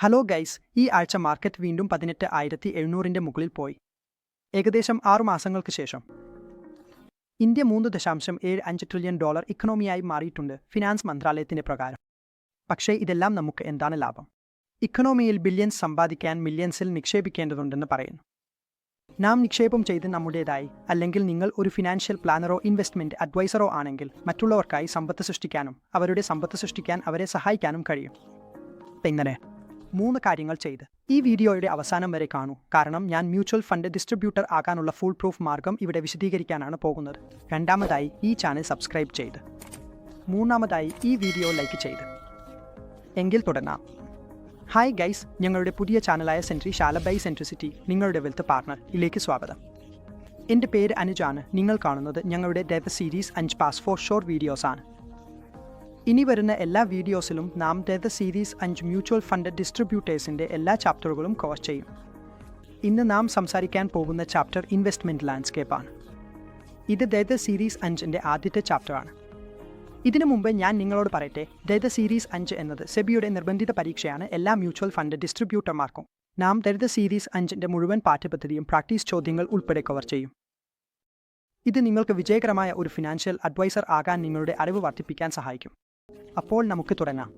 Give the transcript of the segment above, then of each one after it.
Hello guys, ഈ ആഴ്ച market വീണ്ടും 18,700-ന്റെ മുകളിൽ പോയി. ഏകദേശം 6 മാസങ്ങൾക്ക് ശേഷം ഇന്ത്യ $3.75 ട്രില്യൺ ഇക്കണോമിയായി മാറിയിട്ടുണ്ട് ഫിനാൻസ് മന്ത്രാലയത്തിന്റെ പ്രകാരം. പക്ഷേ ഇതെല്ലാം നമുക്ക് എന്താണ് ലാഭം? ഇക്കണോമിയിൽ ബില്യൺസ് സമ്പാദിക്കാൻ മില്യൺസിൽ നിക്ഷേപിക്കേണ്ടതുണ്ടെന്ന് പറയുന്നു. നാം നിക്ഷേപം ചെയ്ത് നമ്മുടേതായി, അല്ലെങ്കിൽ നിങ്ങൾ ഒരു ഫിനാൻഷ്യൽ പ്ലാനറോ ഇൻവെസ്റ്റ്മെന്റ് അഡ്വൈസറോ ആണെങ്കിൽ മറ്റുള്ളവർക്കായി സമ്പത്ത് സൃഷ്ടിക്കാനും അവരുടെ സമ്പത്ത് സൃഷ്ടിക്കാൻ അവരെ സഹായിക്കാനും കഴിയും. എങ്ങനെ? 3 കാര്യങ്ങൾ ചെയ്ത് ഈ വീഡിയോയുടെ അവസാനം വരെ കാണൂ, കാരണം ഞാൻ മ്യൂച്വൽ ഫണ്ട് ഡിസ്ട്രിബ്യൂട്ടർ ആകാനുള്ള ഫുൾ പ്രൂഫ് മാർഗം ഇവിടെ വിശദീകരിക്കാനാണ് പോകുന്നത്. രണ്ടാമതായി ഈ ചാനൽ സബ്സ്ക്രൈബ് ചെയ്ത്, മൂന്നാമതായി ഈ വീഡിയോ ലൈക്ക് ചെയ്ത്. എങ്കിൽ തുടങ്ങാം. ഹായ് ഗൈസ്, ഞങ്ങളുടെ പുതിയ ചാനലായ സെൻട്രി ശാല ബൈ സെൻട്രിസിറ്റി നിങ്ങളുടെ വെൽത്ത് പാർട്ണറിലേക്ക് സ്വാഗതം. എൻ്റെ പേര് അനുജാണ്. നിങ്ങൾ കാണുന്നത് ഞങ്ങളുടെ death series 5 pass four shore videos ആണ്. ഇനി വരുന്ന എല്ലാ വീഡിയോസിലും നാം ഡെത്ത് സീരീസ് 5 മ്യൂച്വൽ ഫണ്ട് ഡിസ്ട്രിബ്യൂട്ടേഴ്സിൻ്റെ എല്ലാ ചാപ്റ്ററുകളും കവർ ചെയ്യും. ഇന്ന് നാം സംസാരിക്കാൻ പോകുന്ന ചാപ്റ്റർ ഇൻവെസ്റ്റ്മെൻറ്റ് ലാൻഡ്സ്കേപ്പാണ്. ഇത് ഡെത്ത് സീരീസ് 5ൻ്റെ ആദ്യത്തെ ചാപ്റ്ററാണ്. ഇതിനു മുമ്പ് ഞാൻ നിങ്ങളോട് പറയട്ടെ, ഡെത്ത് സീരീസ് 5 എന്നത് സെബിയുടെ നിർബന്ധിത പരീക്ഷയാണ് എല്ലാ മ്യൂച്വൽ ഫണ്ട് ഡിസ്ട്രിബ്യൂട്ടർമാർക്കും. നാം ഡെത്ത് സീരീസ് 5ൻ്റെ മുഴുവൻ പാഠ്യപദ്ധതിയും പ്രാക്ടീസ് ചോദ്യങ്ങൾ ഉൾപ്പെടെ കവർ ചെയ്യും. ഇത് നിങ്ങൾക്ക് വിജയകരമായ ഒരു ഫിനാൻഷ്യൽ അഡ്വൈസർ ആകാൻ നിങ്ങളുടെ അറിവ് വർദ്ധിപ്പിക്കാൻ സഹായിക്കും. അപ്പോൾ നമുക്ക് തുടങ്ങാം.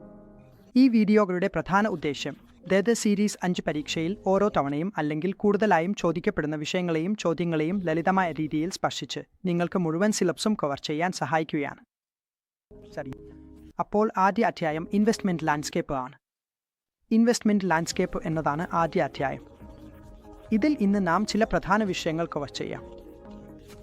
ഈ വീഡിയോകളുടെ പ്രധാന ഉദ്ദേശ്യം ഡെത്ത് സീരീസ് 5 പരീക്ഷയിൽ ഓരോ തവണയും അല്ലെങ്കിൽ കൂടുതലായും ചോദിക്കപ്പെടുന്ന വിഷയങ്ങളെയും ചോദ്യങ്ങളെയും ലളിതമായ രീതിയിൽ സ്പർശിച്ച് നിങ്ങൾക്ക് മുഴുവൻ സിലബസും കവർ ചെയ്യാൻ സഹായിക്കുകയാണ്. ശരി, അപ്പോൾ ആദ്യ അധ്യായം ഇൻവെസ്റ്റ്മെൻറ്റ് ലാൻഡ്സ്കേപ്പ് ആണ്. ഇൻവെസ്റ്റ്മെൻറ്റ് ലാൻഡ്സ്കേപ്പ് എന്നതാണ് ആദ്യ അധ്യായം. ഇതിൽ ഇന്ന് നാം ചില പ്രധാന വിഷയങ്ങൾ കവർ ചെയ്യാം.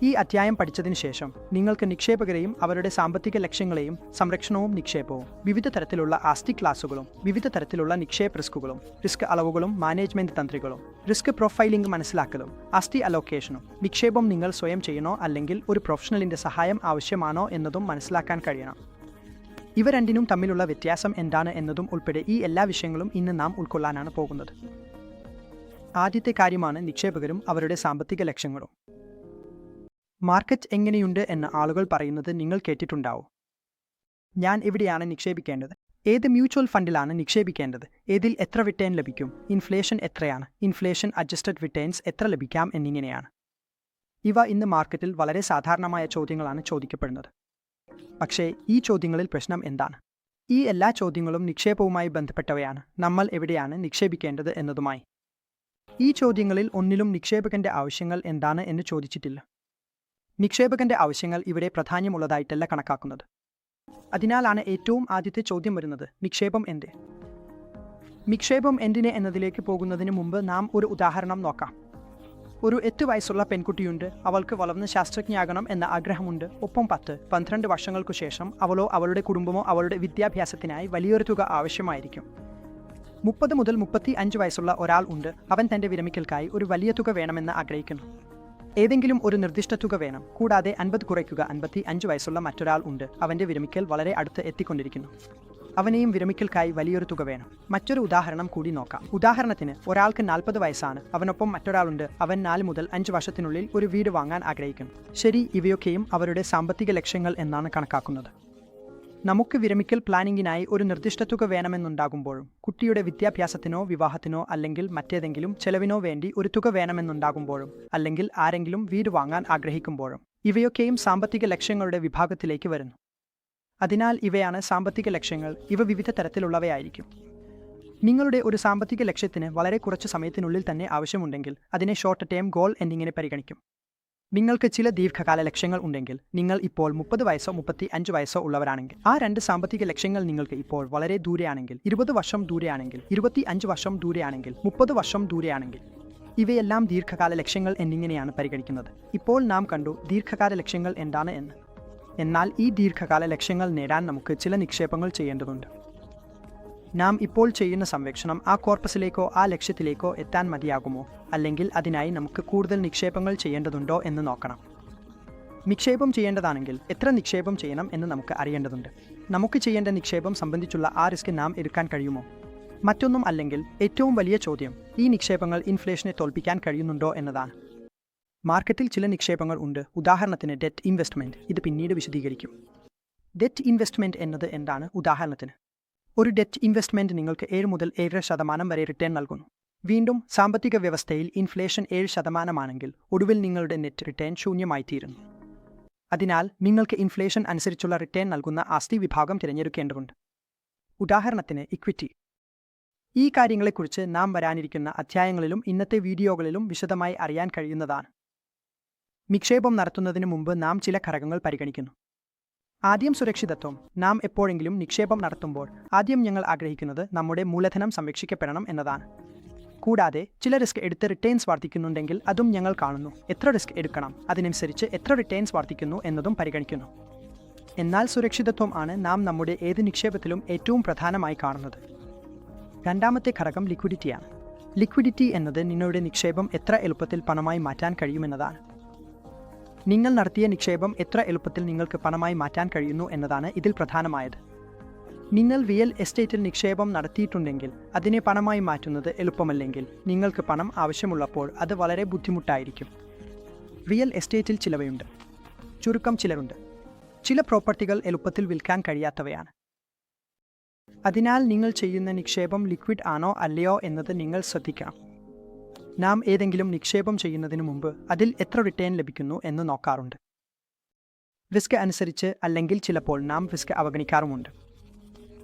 ഈ അധ്യായം പഠിച്ചതിന് ശേഷം നിങ്ങൾക്ക് നിക്ഷേപകരെയും അവരുടെ സാമ്പത്തിക ലക്ഷ്യങ്ങളെയും സംരക്ഷണവും നിക്ഷേപവും, വിവിധ തരത്തിലുള്ള ആസ്തി ക്ലാസുകളും വിവിധ തരത്തിലുള്ള നിക്ഷേപ റിസ്കുകളും, റിസ്ക് അളവുകളും മാനേജ്മെന്റ് തന്ത്രികളും, റിസ്ക് പ്രൊഫൈലിംഗ് മനസ്സിലാക്കലും, ആസ്തി അലോക്കേഷനും, നിക്ഷേപം നിങ്ങൾ സ്വയം ചെയ്യണോ അല്ലെങ്കിൽ ഒരു പ്രൊഫഷണലിന്റെ സഹായം ആവശ്യമാണോ എന്നതും മനസ്സിലാക്കാൻ കഴിയണം. ഇവ രണ്ടിനും തമ്മിലുള്ള വ്യത്യാസം എന്താണ് എന്നതും ഉൾപ്പെടെ ഈ എല്ലാ വിഷയങ്ങളും ഇന്ന് നാം ഉൾക്കൊള്ളാനാണ് പോകുന്നത്. ആദ്യത്തെ കാര്യമാണ് നിക്ഷേപകരും അവരുടെ സാമ്പത്തിക ലക്ഷ്യങ്ങളും. മാർക്കറ്റ് എങ്ങനെയുണ്ട് എന്ന് ആളുകൾ പറയുന്നത് നിങ്ങൾ കേട്ടിട്ടുണ്ടാവും. ഞാൻ എവിടെയാണ് നിക്ഷേപിക്കേണ്ടത്? ഏത് മ്യൂച്വൽ ഫണ്ടിലാണ് നിക്ഷേപിക്കേണ്ടത്? ഏതിൽ എത്ര റിട്ടേൺ ലഭിക്കും? ഇൻഫ്ലേഷൻ എത്രയാണ്? ഇൻഫ്ലേഷൻ അഡ്ജസ്റ്റഡ് റിട്ടേൺസ് എത്ര ലഭിക്കാം എന്നിങ്ങനെയാണ്. ഇവ ഇന്ന് മാർക്കറ്റിൽ വളരെ സാധാരണമായ ചോദ്യങ്ങളാണ് ചോദിക്കപ്പെടുന്നത്. പക്ഷേ ഈ ചോദ്യങ്ങളിൽ പ്രശ്നം എന്താണ്? ഈ എല്ലാ ചോദ്യങ്ങളും നിക്ഷേപവുമായി ബന്ധപ്പെട്ടവയാണ്. നമ്മൾ എവിടെയാണ് നിക്ഷേപിക്കേണ്ടത് എന്നതുമായി. ഈ ചോദ്യങ്ങളിൽ ഒന്നിലും നിക്ഷേപകന്റെ ആവശ്യങ്ങൾ എന്താണ് എന്ന് ചോദിച്ചിട്ടില്ല. നിക്ഷേപകന്റെ ആവശ്യങ്ങൾ ഇവിടെ പ്രാധാന്യമുള്ളതായിട്ടല്ല കണക്കാക്കുന്നത്. അതിനാലാണ് ഏറ്റവും ആദ്യത്തെ ചോദ്യം വരുന്നത്, നിക്ഷേപം എന്ത്? നിക്ഷേപം എന്തിന് എന്നതിലേക്ക് പോകുന്നതിന് മുമ്പ് നാം ഒരു ഉദാഹരണം നോക്കാം. ഒരു 8 വയസ്സുള്ള പെൺകുട്ടിയുണ്ട്. അവൾക്ക് വളർന്ന് ശാസ്ത്രജ്ഞയാകണം എന്ന ആഗ്രഹമുണ്ട്. ഒപ്പം 10-12 വർഷങ്ങൾക്കു ശേഷം അവളോ അവളുടെ കുടുംബമോ അവളുടെ വിദ്യാഭ്യാസത്തിനായി വലിയൊരു തുക ആവശ്യമായിരിക്കും. 30 മുതൽ 35 വയസ്സുള്ള ഒരാൾ ഉണ്ട്. അവൻ തന്റെ വിരമിക്കൽക്കായി ഒരു വലിയ തുക വേണമെന്ന് ആഗ്രഹിക്കുന്നു. ഏതെങ്കിലും ഒരു നിർദ്ദിഷ്ട തുക വേണം. കൂടാതെ 50 കുറയ്ക്കുക 55 വയസ്സുള്ള മറ്റൊരാൾ ഉണ്ട്. അവന്റെ വിരമിക്കൽ വളരെ അടുത്ത് എത്തിക്കൊണ്ടിരിക്കുന്നു. അവനെയും വിരമിക്കൽക്കായി വലിയൊരു തുക വേണം. മറ്റൊരു ഉദാഹരണം കൂടി നോക്കാം. ഉദാഹരണത്തിന്, ഒരാൾക്ക് 40 വയസ്സാണ്. അവനൊപ്പം മറ്റൊരാളുണ്ട്. അവൻ 4 മുതൽ 5 വർഷത്തിനുള്ളിൽ ഒരു വീട് വാങ്ങാൻ ആഗ്രഹിക്കുന്നു. ശരി, ഇവയൊക്കെയും അവരുടെ സാമ്പത്തിക ലക്ഷ്യങ്ങൾ എന്നാണ് കണക്കാക്കുന്നത്. നമുക്ക് വിരമിക്കൽ പ്ലാനിങ്ങിനായി ഒരു നിർദ്ദിഷ്ട തുക വേണമെന്നുണ്ടാകുമ്പോഴും, കുട്ടിയുടെ വിദ്യാഭ്യാസത്തിനോ വിവാഹത്തിനോ അല്ലെങ്കിൽ മറ്റേതെങ്കിലും ചെലവിനോ വേണ്ടി ഒരു തുക വേണമെന്നുണ്ടാകുമ്പോഴും, അല്ലെങ്കിൽ ആരെങ്കിലും വീട് വാങ്ങാൻ ആഗ്രഹിക്കുമ്പോഴും, ഇവയൊക്കെയും സാമ്പത്തിക ലക്ഷ്യങ്ങളുടെ വിഭാഗത്തിലേക്ക് വരുന്നു. അതിനാൽ ഇവയാണ് സാമ്പത്തിക ലക്ഷ്യങ്ങൾ. ഇവ വിവിധ തരത്തിലുള്ളവയായിരിക്കും. നിങ്ങളുടെ ഒരു സാമ്പത്തിക ലക്ഷ്യത്തിന് വളരെ കുറച്ച് സമയത്തിനുള്ളിൽ തന്നെ ആവശ്യമുണ്ടെങ്കിൽ അതിനെ ഷോർട്ട് ടേം ഗോൾ എന്നിങ്ങനെ പരിഗണിക്കും. നിങ്ങൾക്ക് ചില ദീർഘകാല ലക്ഷ്യങ്ങൾ ഉണ്ടെങ്കിൽ, നിങ്ങൾ ഇപ്പോൾ 30 വയസ്സോ 35 വയസ്സോ ഉള്ളവരാണെങ്കിൽ, ആ 2 സാമ്പത്തിക ലക്ഷ്യങ്ങൾ നിങ്ങൾക്ക് ഇപ്പോൾ വളരെ ദൂരെയാണെങ്കിൽ, 20 വർഷം ദൂരെയാണെങ്കിൽ, 25 വർഷം ദൂരെയാണെങ്കിൽ, 30 വർഷം ദൂരെയാണെങ്കിൽ, ഇവയെല്ലാം ദീർഘകാല ലക്ഷ്യങ്ങൾ എന്നിങ്ങനെയാണ് പരിഗണിക്കുന്നത്. ഇപ്പോൾ നാം കണ്ടു ദീർഘകാല ലക്ഷ്യങ്ങൾ എന്താണ് എന്ന്. എന്നാൽ ഈ ദീർഘകാല ലക്ഷ്യങ്ങൾ നേടാൻ നമുക്ക് ചില നിക്ഷേപങ്ങൾ ചെയ്യേണ്ടതുണ്ട്. നാം ഇപ്പോൾ ചെയ്യുന്ന സംരക്ഷണം ആ കോർപ്പസിലേക്കോ ആ ലക്ഷ്യത്തിലേക്കോ എത്താൻ മതിയാകുമോ, അല്ലെങ്കിൽ അതിനായി നമുക്ക് കൂടുതൽ നിക്ഷേപങ്ങൾ ചെയ്യേണ്ടതുണ്ടോ എന്ന് നോക്കണം. നിക്ഷേപം ചെയ്യേണ്ടതാണെങ്കിൽ എത്ര നിക്ഷേപം ചെയ്യണം എന്ന് നമുക്ക് അറിയേണ്ടതുണ്ട്. നമുക്ക് ചെയ്യേണ്ട നിക്ഷേപം സംബന്ധിച്ചുള്ള ആ റിസ്ക് നാം എടുക്കാൻ കഴിയുമോ? മറ്റൊന്നും അല്ലെങ്കിൽ ഏറ്റവും വലിയ ചോദ്യം, ഈ നിക്ഷേപങ്ങൾ ഇൻഫ്ലേഷനെ തോൽപ്പിക്കാൻ കഴിയുന്നുണ്ടോ എന്നതാണ്. മാർക്കറ്റിൽ ചില നിക്ഷേപങ്ങൾ ഉണ്ട്. ഉദാഹരണത്തിന് ഡെറ്റ് ഇൻവെസ്റ്റ്മെൻറ്റ്. ഇത് പിന്നീട് വിശദീകരിക്കും. ഡെറ്റ് ഇൻവെസ്റ്റ്മെൻറ്റ് എന്നത് എന്താണ്? ഉദാഹരണത്തിന്, ഒരു ഡെറ്റ് ഇൻവെസ്റ്റ്മെന്റ് നിങ്ങൾക്ക് 7 മുതൽ 7% വരെ റിട്ടേൺ നൽകുന്നു. വീണ്ടും സാമ്പത്തിക വ്യവസ്ഥയിൽ ഇൻഫ്ലേഷൻ 7% ഒടുവിൽ നിങ്ങളുടെ നെറ്റ് റിട്ടേൺ ശൂന്യമായിത്തീരുന്നു. അതിനാൽ നിങ്ങൾക്ക് ഇൻഫ്ലേഷൻ അനുസരിച്ചുള്ള റിട്ടേൺ നൽകുന്ന ആസ്തി വിഭാഗം തിരഞ്ഞെടുക്കേണ്ടതുണ്ട്. ഉദാഹരണത്തിന് ഇക്വിറ്റി. ഈ കാര്യങ്ങളെക്കുറിച്ച് നാം വരാനിരിക്കുന്ന അധ്യായങ്ങളിലും ഇന്നത്തെ വീഡിയോകളിലും വിശദമായി അറിയാൻ കഴിയുന്നതാണ്. നിക്ഷേപം നടത്തുന്നതിന് മുമ്പ് നാം ചില ഘടകങ്ങൾ പരിഗണിക്കുന്നു. ആദ്യം സുരക്ഷിതത്വം. നാം എപ്പോഴെങ്കിലും നിക്ഷേപം നടത്തുമ്പോൾ ആദ്യം ഞങ്ങൾ ആഗ്രഹിക്കുന്നത് നമ്മുടെ മൂലധനം സംരക്ഷിക്കപ്പെടണം എന്നതാണ്. കൂടാതെ ചില റിസ്ക് എടുത്ത് റിട്ടേൺസ് വർദ്ധിക്കുന്നുണ്ടെങ്കിൽ അതും ഞങ്ങൾ കാണുന്നു. എത്ര റിസ്ക് എടുക്കണം, അതിനനുസരിച്ച് എത്ര റിട്ടേൺസ് വർദ്ധിക്കുന്നു എന്നതും പരിഗണിക്കുന്നു. എന്നാൽ സുരക്ഷിതത്വം ആണ് നാം നമ്മുടെ ഏത് നിക്ഷേപത്തിലും ഏറ്റവും പ്രധാനമായി കാണുന്നത്. രണ്ടാമത്തെ ഘടകം ലിക്വിഡിറ്റിയാണ്. ലിക്വിഡിറ്റി എന്നത് നിങ്ങളുടെ നിക്ഷേപം എത്ര എളുപ്പത്തിൽ പണമായി മാറ്റാൻ കഴിയുമെന്നതാണ്. നിങ്ങൾ നടത്തിയ നിക്ഷേപം എത്ര എളുപ്പത്തിൽ നിങ്ങൾക്ക് പണമായി മാറ്റാൻ കഴിയുന്നു എന്നതാണ് ഇതിൽ പ്രധാനമായത്. നിങ്ങൾ റിയൽ എസ്റ്റേറ്റിൽ നിക്ഷേപം നടത്തിയിട്ടുണ്ടെങ്കിൽ അതിനെ പണമായി മാറ്റുന്നത് എളുപ്പമല്ലെങ്കിൽ നിങ്ങൾക്ക് പണം ആവശ്യമുള്ളപ്പോൾ അത് വളരെ ബുദ്ധിമുട്ടായിരിക്കും. റിയൽ എസ്റ്റേറ്റിൽ ചിലവയുണ്ട്, ചുരുക്കം ചിലരുണ്ട്. ചില പ്രോപ്പർട്ടികൾ എളുപ്പത്തിൽ വിൽക്കാൻ കഴിയാത്തവയാണ്. അതിനാൽ നിങ്ങൾ ചെയ്യുന്ന നിക്ഷേപം ലിക്വിഡ് ആണോ അല്ലയോ എന്നത് നിങ്ങൾ ശ്രദ്ധിക്കണം. നാം ഏതെങ്കിലും നിക്ഷേപം ചെയ്യുന്നതിന് മുമ്പ് അതിൽ എത്ര റിട്ടേൺ ലഭിക്കുന്നു എന്ന് നോക്കാറുണ്ട്. റിസ്ക് അനുസരിച്ച് അല്ലെങ്കിൽ ചിലപ്പോൾ നാം റിസ്ക് അവഗണിക്കാറുമുണ്ട്.